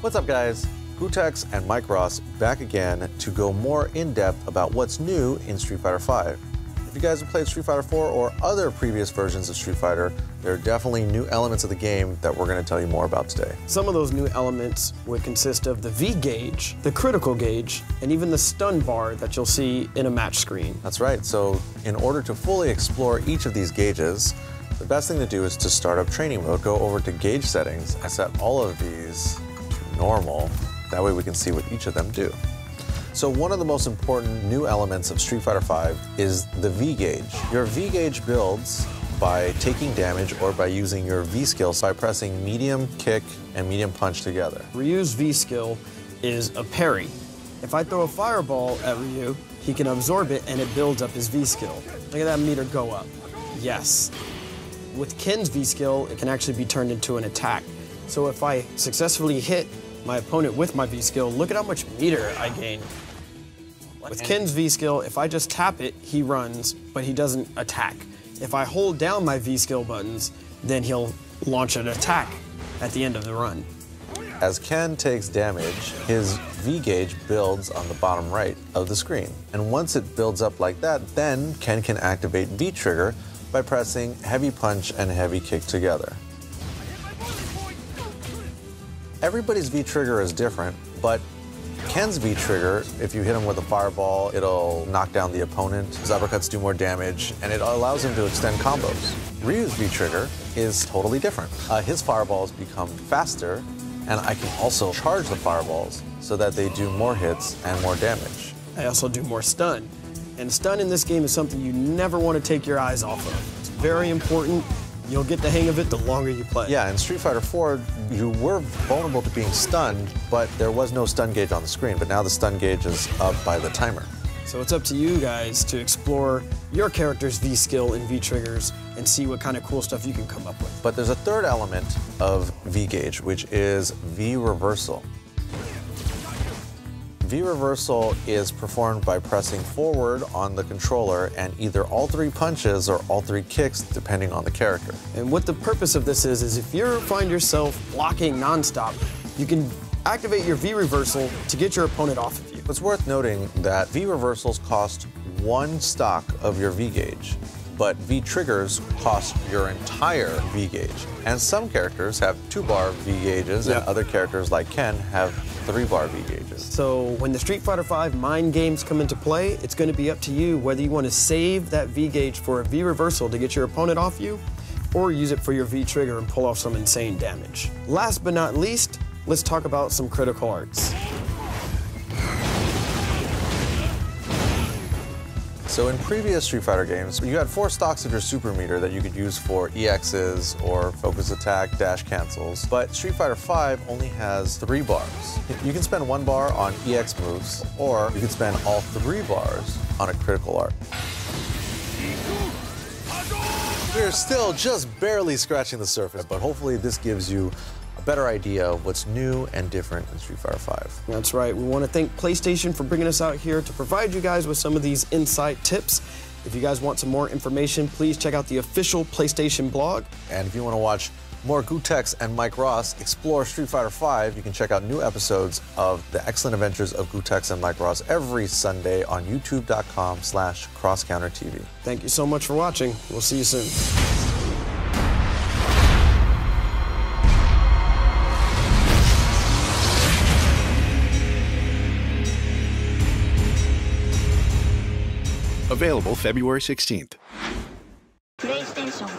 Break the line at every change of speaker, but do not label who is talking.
What's up, guys? Gootecks and Mike Ross back again to go more in-depth about what's new in Street Fighter V. If you guys have played Street Fighter 4 or other previous versions of Street Fighter, there are definitely new elements of the game that we're going to tell you more about today.
Some of those new elements would consist of the V gauge, the critical gauge, and even the stun bar that you'll see in a match screen.
That's right. So in order to fully explore each of these gauges, the best thing to do is to start up training mode, go over to gauge settings, and set all of these to normal. That way we can see what each of them do. So one of the most important new elements of Street Fighter V is the V gauge. Your V gauge builds by taking damage or by using your V skill by pressing medium kick and medium punch together.
Ryu's V skill is a parry. If I throw a fireball at Ryu, he can absorb it and it builds up his V skill. Look at that meter go up. Yes. With Ken's V skill, it can actually be turned into an attack. So if I successfully hit my opponent with my V skill, look at how much meter I gain. With Ken's V skill, if I just tap it, he runs, but he doesn't attack. If I hold down my V skill buttons, then he'll launch an attack at the end of the run.
As Ken takes damage, his V gauge builds on the bottom right of the screen. And once it builds up like that, then Ken can activate V trigger by pressing heavy punch and heavy kick together. Everybody's V trigger is different, but Ken's V trigger, if you hit him with a fireball, it'll knock down the opponent. His uppercuts do more damage, and it allows him to extend combos. Ryu's V trigger is totally different. His fireballs become faster, and I can also charge the fireballs so that they do more hits and more damage.
I also do more stun. And stun in this game is something you never want to take your eyes off of. It's very important. You'll get the hang of it the longer you play.
Yeah, in Street Fighter 4, you were vulnerable to being stunned, but there was no stun gauge on the screen. But now the stun gauge is up by the timer.
So it's up to you guys to explore your character's V skill and V triggers and see what kind of cool stuff you can come up with.
But there's a third element of V gauge, which is V reversal. V reversal is performed by pressing forward on the controller and either all three punches or all three kicks, depending on the character.
And what the purpose of this is if you find yourself blocking nonstop, you can activate your V reversal to get your opponent off of you.
It's worth noting that V reversals cost one stock of your V gauge, but V triggers cost your entire V gauge. And some characters have 2-bar V gauges, and other characters like Ken have 3-bar V gauges.
So when the Street Fighter V mind games come into play, it's going to be up to you whether you want to save that V gauge for a V reversal to get your opponent off you, or use it for your V trigger and pull off some insane damage. Last but not least, let's talk about some critical arts.
So in previous Street Fighter games, you had 4 stocks of your super meter that you could use for EXs or focus attack, dash cancels. But Street Fighter V only has 3 bars. You can spend 1 bar on EX moves, or you can spend all 3 bars on a critical art. We're still just barely scratching the surface, but hopefully this gives you a better idea of what's new and different in Street Fighter V.
That's right. We want to thank PlayStation for bringing us out here to provide you guys with some of these insight tips. If you guys want some more information, please check out the official PlayStation blog.
And if you want to watch more Gootecks and Mike Ross explore Street Fighter V, you can check out new episodes of The Excellent Adventures of Gootecks and Mike Ross every Sunday on youtube.com/crosscountertv.
Thank you so much for watching. We'll see you soon.
Available February 16th.
PlayStation